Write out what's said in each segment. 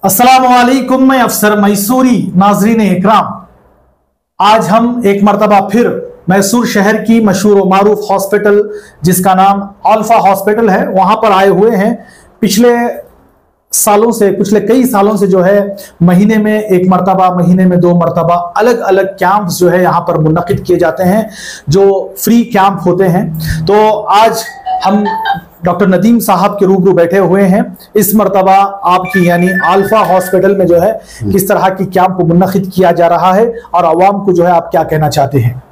अस्सलामुअलैकुम, मैं अफसर मैसूरी। नाजरीन इकराम, आज हम एक मरतबा फिर मैसूर शहर की मशहूर व मारूफ हॉस्पिटल जिसका नाम अल्फा हॉस्पिटल है, वहां पर आए हुए हैं। पिछले कई सालों से जो है महीने में एक मरतबा, महीने में दो मरतबा अलग अलग कैंप्स जो है यहाँ पर मुनक्किद किए जाते हैं, जो फ्री कैंप होते हैं। तो आज हम डॉक्टर नदीम साहब के रूबरू बैठे हुए हैं। इस मरतबा आपकी यानी अल्फा हॉस्पिटल में जो है किस तरह की कैंप मुनक्किद किया जा रहा है और आवाम को जो है आप क्या कहना चाहते हैं?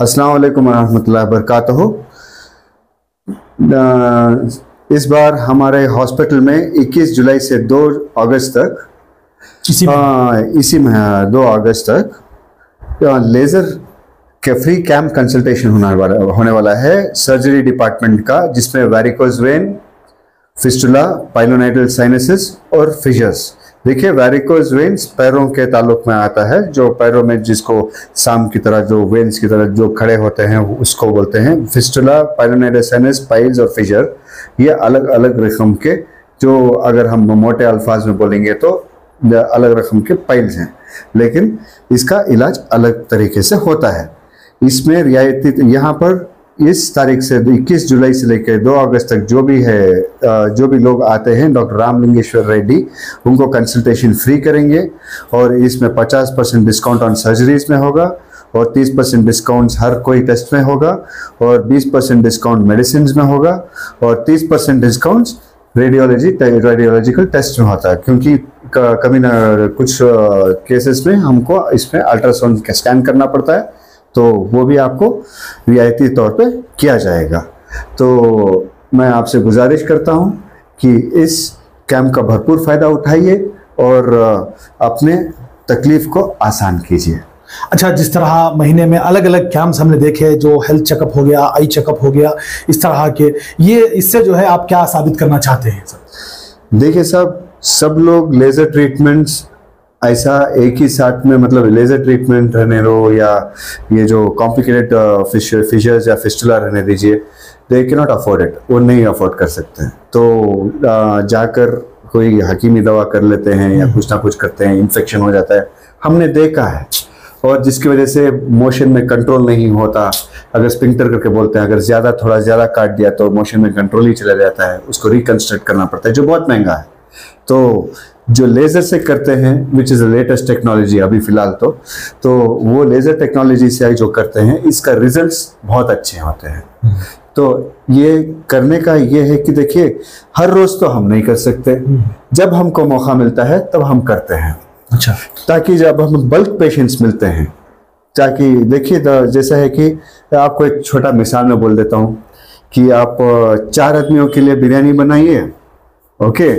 अस्सलाम वालेकुम रहमतुल्लाहि व बरकातहू। इस बार हमारे हॉस्पिटल में 21 जुलाई से 2 अगस्त तक इसी में 2 अगस्त तक लेज़र के फ्री कैंप कंसल्टेशन होने वाला है सर्जरी डिपार्टमेंट का, जिसमें varicose vein, fistula, pilonidal sinuses और फिशर्स। देखिए, वैरिकोज वेन्स पैरों के ताल्लुक में आता है, जो पैरों में जिसको साम की तरह जो वेन्स की तरह जो खड़े होते हैं उसको बोलते हैं फिस्टुला, पाइलोनाइडल साइनस, पाइल्स और फिशर। ये अलग अलग रकम के, जो अगर हम मोटे अल्फाज में बोलेंगे तो अलग रकम के पाइल्स हैं, लेकिन इसका इलाज अलग तरीके से होता है। इसमें रियायती यहाँ पर इस तारीख से 21 जुलाई से लेकर 2 अगस्त तक जो भी लोग आते हैं, डॉक्टर रामलिंगेश्वर रेड्डी उनको कंसल्टेशन फ्री करेंगे। और इसमें 50% डिस्काउंट ऑन सर्जरीज में होगा और 30% डिस्काउंट हर कोई टेस्ट में होगा और 20% डिस्काउंट मेडिसिन में होगा और 30% डिस्काउंट रेडियोलॉजिकल टेस्ट में होता है, क्योंकि कभी ना कुछ केसेस में हमको इसमें अल्ट्रासाउंड स्कैन करना पड़ता है, तो वो भी आपको रियायती तौर पे किया जाएगा। तो मैं आपसे गुजारिश करता हूँ कि इस कैंप का भरपूर फ़ायदा उठाइए और अपने तकलीफ़ को आसान कीजिए। अच्छा, जिस तरह महीने में अलग अलग कैंप्स हमने देखे, जो हेल्थ चेकअप हो गया, आई चेकअप हो गया, इस तरह के, ये इससे जो है आप क्या साबित करना चाहते हैं सर? देखिए साहब, सब लोग लेज़र ट्रीटमेंट्स ऐसा एक ही साथ में, मतलब लेज़र ट्रीटमेंट रहने दो या ये जो कॉम्प्लिकेटेड फिशर्स या फिस्टुला रहने दीजिए, they can not afford it, वो नहीं अफोर्ड कर सकते हैं। तो जाकर कोई हकीमी दवा कर लेते हैं या कुछ ना कुछ करते हैं, इन्फेक्शन हो जाता है, हमने देखा है। और जिसकी वजह से मोशन में कंट्रोल नहीं होता, अगर स्पिंक्टर करके बोलते हैं, अगर थोड़ा ज़्यादा काट दिया तो मोशन में कंट्रोल ही चला जाता है, उसको रिकंस्ट्रक्ट करना पड़ता है, जो बहुत महंगा है। तो जो लेज़र से करते हैं, which is the latest technology अभी फ़िलहाल, तो वो लेज़र टेक्नोलॉजी से जो करते हैं, इसका रिजल्ट्स बहुत अच्छे होते हैं। तो ये करने का ये है कि देखिए, हर रोज़ तो हम नहीं कर सकते, जब हमको मौका मिलता है तब हम करते हैं। अच्छा, ताकि जब हम बल्क पेशेंट्स मिलते हैं, ताकि देखिए जैसा है कि आपको एक छोटा मिसाल में बोल देता हूँ कि आप 4 आदमियों के लिए बिरयानी बनाइए, ओके,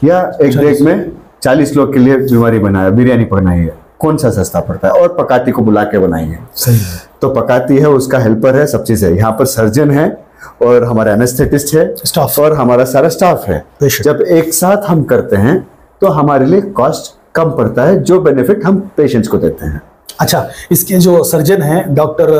या एक डेग में 40 लोग के लिए बिरयानी बनाइए, कौन सा सस्ता पड़ता है? और पकाती को बुला के बनाइए। सही है। तो पकाती है, उसका हेल्पर है, सब चीज़ है, यहाँ पर सर्जन है और हमारा एनेस्थेटिस्ट है, स्टाफ और हमारा सारा स्टाफ है। जब एक साथ हम करते हैं तो हमारे लिए कॉस्ट कम पड़ता है, जो बेनिफिट हम पेशेंट्स को देते हैं। अच्छा, इसके जो सर्जन हैं डॉक्टर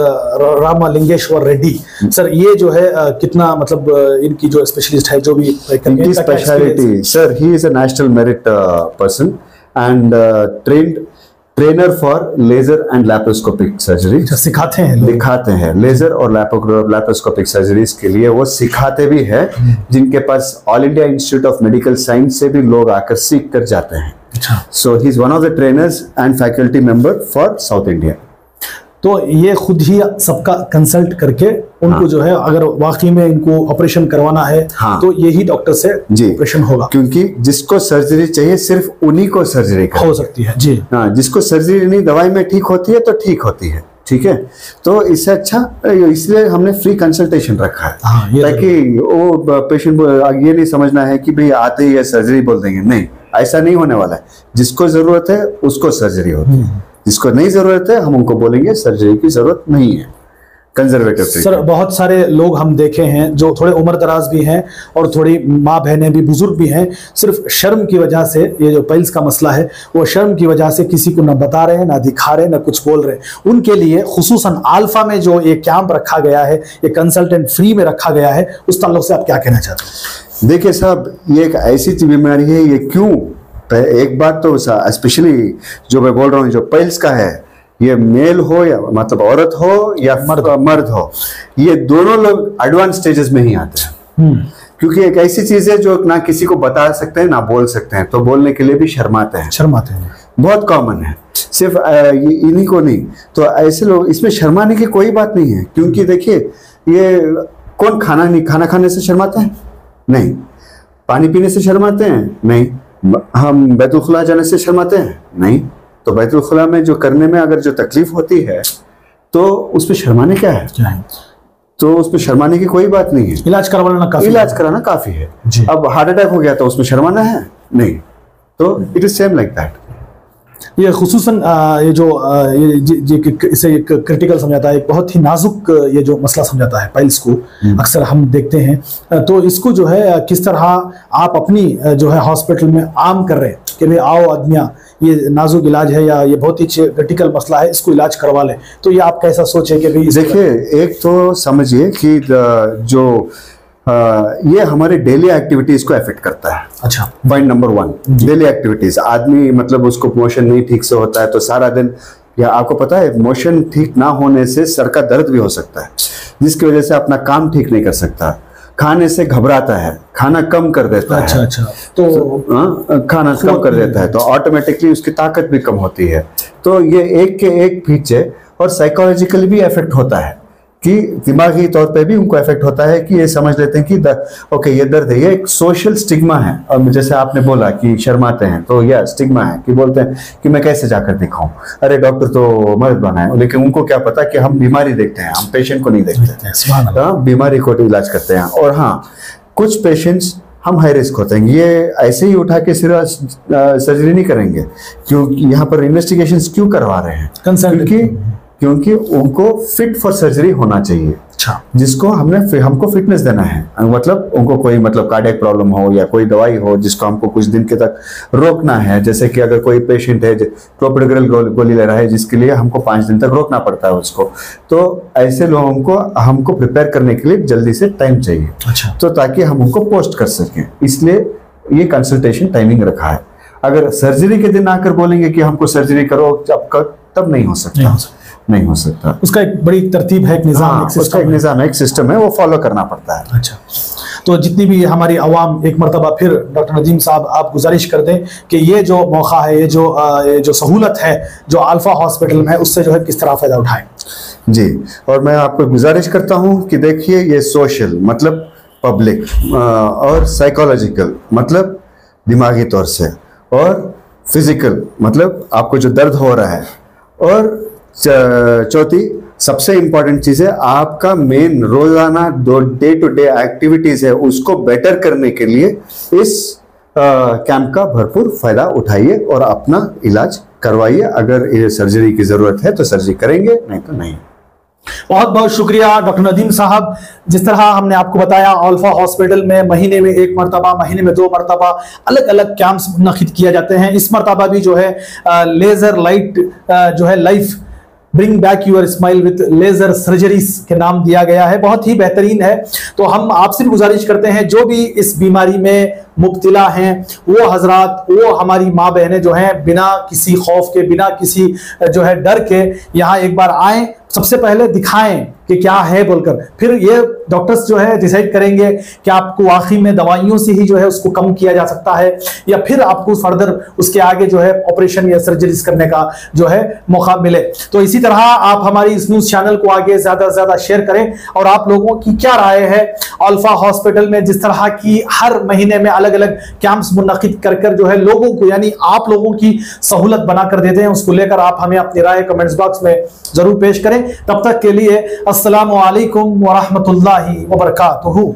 रामलिंगेश्वर रेड्डी सर, ये जो है कितना, मतलब इनकी जो स्पेशलिस्ट है, जो भी इनकी स्पेशलिटी, सर ही is a national merit person and trainer for laser and laparoscopic surgery. सिखाते हैं लेजर और लैप्रोस्कोपिक सर्जरीज के लिए वो सिखाते भी है, जिनके पास All India Institute of Medical Science से भी लोग आकर सीख कर जाते हैं। So he is one of the trainers and faculty member for South India. तो ये खुद ही सबका कंसल्ट करके उनको जो है, अगर वाकई में इनको ऑपरेशन करवाना है, तो यही डॉक्टर से ऑपरेशन होगा, क्योंकि जिसको सर्जरी चाहिए सिर्फ उन्हीं को सर्जरी हो सकती है। जी हाँ, जिसको सर्जरी नहीं, दवाई में ठीक होती है तो ठीक होती है, ठीक है। तो इससे अच्छा, इसलिए हमने फ्री कंसल्टेशन रखा है। ताकि वो पेशेंट ये नहीं समझना है कि भाई आते ही सर्जरी बोल देंगे, नहीं, ऐसा नहीं होने वाला है। जिसको जरूरत है उसको सर्जरी होती है, जिसको नहीं जरूरत है हम उनको बोलेंगे सर्जरी की जरूरत नहीं है। कंजर्वेटिव सर, बहुत सारे लोग हम देखे हैं जो थोड़े उम्र दराज भी हैं और थोड़ी माँ बहनें भी, बुजुर्ग भी हैं, सिर्फ शर्म की वजह से, ये जो पाइल्स का मसला है, वो शर्म की वजह से किसी को ना बता रहे हैं, ना दिखा रहे हैं, ना कुछ बोल रहे हैं। उनके लिए खुसूसन अल्फा में जो ये कैंप रखा गया है, ये कंसल्टेंट फ्री में रखा गया है, उस ताल्लुक से आप क्या कहना चाहते हैं? देखिए साहब, ये एक ऐसी बीमारी है, ये क्यों एक बात तो स्पेशली जो मैं बोल रहा हूँ, जो पाइल्स का है, ये मेल हो या मतलब औरत हो या मर्द हो, ये दोनों लोग एडवांस स्टेजेस में ही आते हैं। क्योंकि एक ऐसी चीज है जो ना किसी को बता सकते हैं ना बोल सकते हैं, तो बोलने के लिए भी शर्माते हैं। बहुत कॉमन है, सिर्फ इन्हीं को नहीं, तो ऐसे लोग, इसमें शर्माने की कोई बात नहीं है। क्योंकि देखिए, ये कौन खाना खाने से शर्माते हैं? नहीं। पानी पीने से शर्माते हैं? नहीं। हम बैतुल खुला जाने से शर्माते हैं? नहीं। तो बैतुल खुला में जो करने में अगर जो तकलीफ होती है तो उस पर शर्माने क्या है? तो उसमें शर्माने की कोई बात नहीं है। इलाज कराना काफी है। अब हार्ट अटैक हो गया तो उसमें शर्माना है? नहीं। तो it is same like that. ये खुसूसन ये जो इसे एक क्रिटिकल समझाता है, एक बहुत ही नाजुक ये जो मसला समझाता है पाइल्स को, अक्सर हम देखते हैं। तो इसको जो है किस तरह आप अपनी जो है हॉस्पिटल में आम कर रहे हैं कि भाई आओ आदमियाँ, ये नाजुक इलाज है या ये बहुत ही क्रिटिकल मसला है, इसको इलाज करवा लें, तो ये आप कैसा सोचे कि भाई? देखिए, एक तो समझिए कि जो ये हमारे डेली एक्टिविटीज को अफेक्ट करता है। अच्छा। Point number 1, daily activities. आदमी मतलब उसको मोशन नहीं ठीक से होता है तो सारा दिन, या आपको पता है मोशन ठीक ना होने से सर का दर्द भी हो सकता है, जिसकी वजह से अपना काम ठीक नहीं कर सकता। खाने से घबराता है, खाना कम कर देता है। अच्छा। तो खाना कम कर देता है तो ऑटोमेटिकली उसकी ताकत भी कम होती है। तो ये एक के एक पीछे, और साइकोलॉजिकली भी इफेक्ट होता है कि दिमागी तौर पे भी उनको इफेक्ट होता है कि ये समझ लेते हैं कि ओके ये दर्द है। ये एक सोशल स्टिग्मा है। और जैसे आपने बोला कि शर्माते हैं, तो यह स्टिग्मा है कि बोलते हैं कि मैं कैसे जाकर दिखाऊं, अरे डॉक्टर तो मर्द बना है। लेकिन उनको क्या पता कि हम बीमारी देखते हैं, हम पेशेंट को नहीं देखते, बीमारी को इलाज करते हैं। और हाँ, कुछ पेशेंट्स हम हाई रिस्क होते हैं, ये ऐसे ही उठा के सिर्फ सर्जरी नहीं करेंगे। क्योंकि यहाँ पर इन्वेस्टिगेशंस क्यों करवा रहे हैं? क्योंकि उनको फिट फॉर सर्जरी होना चाहिए। अच्छा। जिसको हमको फिटनेस देना है, मतलब उनको कोई मतलब कार्डियक प्रॉब्लम हो या कोई दवाई हो जिसको हमको कुछ दिन के तक रोकना है। जैसे कि अगर कोई पेशेंट है क्लोपिडोग्रेल गोली ले रहा है जिसके लिए हमको 5 दिन तक रोकना पड़ता है उसको, तो ऐसे लोगों को हमको प्रिपेयर करने के लिए जल्दी से टाइम चाहिए। अच्छा। तो ताकि हम उनको पोस्ट कर सकें, इसलिए ये कंसल्टेशन टाइमिंग रखा है। अगर सर्जरी के दिन आकर बोलेंगे कि हमको सर्जरी करो तब नहीं हो सकता, नहीं हो सकता। उसका एक बड़ी तरतीब है, एक निज़ाम, उसका एक निज़ाम है, एक सिस्टम है, वो फॉलो करना पड़ता है। अच्छा। तो जितनी भी हमारी आवाम, एक मरतबा फिर डॉक्टर नदीम साहब आप गुजारिश कर दें कि ये जो मौका है, ये जो सहूलत है जो अल्फा हॉस्पिटल में है, उससे जो है किस तरह फ़ायदा उठाएं। जी, और मैं आपको गुजारिश करता हूँ कि देखिए, ये सोशल मतलब पब्लिक, और साइकोलॉजिकल मतलब दिमागी तौर से, और फिजिकल मतलब आपको जो दर्द हो रहा है, और चौथी सबसे इंपॉर्टेंट चीज है आपका मेन रोजाना डे टू डे एक्टिविटीज है, उसको बेटर करने के लिए इस कैंप का भरपूर फायदा उठाइए और अपना इलाज करवाइए। अगर ये सर्जरी की जरूरत है तो सर्जरी करेंगे, नहीं तो नहीं। बहुत बहुत शुक्रिया डॉक्टर नदीम साहब। जिस तरह हमने आपको बताया, अल्फा हॉस्पिटल में महीने में 1 मरतबा, महीने में 2 मरतबा अलग अलग कैंप्स मुनक़िद किया जाते हैं। इस मरतबा भी जो है लेजर लाइट जो है life bring back your smile with laser surgeries के नाम दिया गया है, बहुत ही बेहतरीन है। तो हम आपसे भी गुजारिश करते हैं, जो भी इस बीमारी में मुब्तला हैं वो हजरात, वो हमारी माँ बहनें जो हैं, बिना किसी खौफ के, बिना किसी जो है डर के यहाँ एक बार आएँ, सबसे पहले दिखाएं कि क्या है बोलकर, फिर ये डॉक्टर्स जो है डिसाइड करेंगे कि आपको आखिर में दवाइयों से ही जो है उसको कम किया जा सकता है या फिर आपको फर्दर उसके आगे जो है ऑपरेशन या सर्जरीज करने का जो है मौका मिले। तो इसी तरह आप हमारी इस न्यूज चैनल को आगे ज्यादा से ज्यादा शेयर करें। और आप लोगों की क्या राय है, अल्फा हॉस्पिटल में जिस तरह की हर महीने में अलग अलग कैंप्स मुनक़िद कर कर जो है लोगों को, यानी आप लोगों की सहूलत बनाकर देते हैं, उसको लेकर आप हमें अपनी राय कमेंट्स बॉक्स में जरूर पेश करें। तब तक के लिए अस्सलामु अलैकुम व रहमतुल्लाहि व बरकातुहू।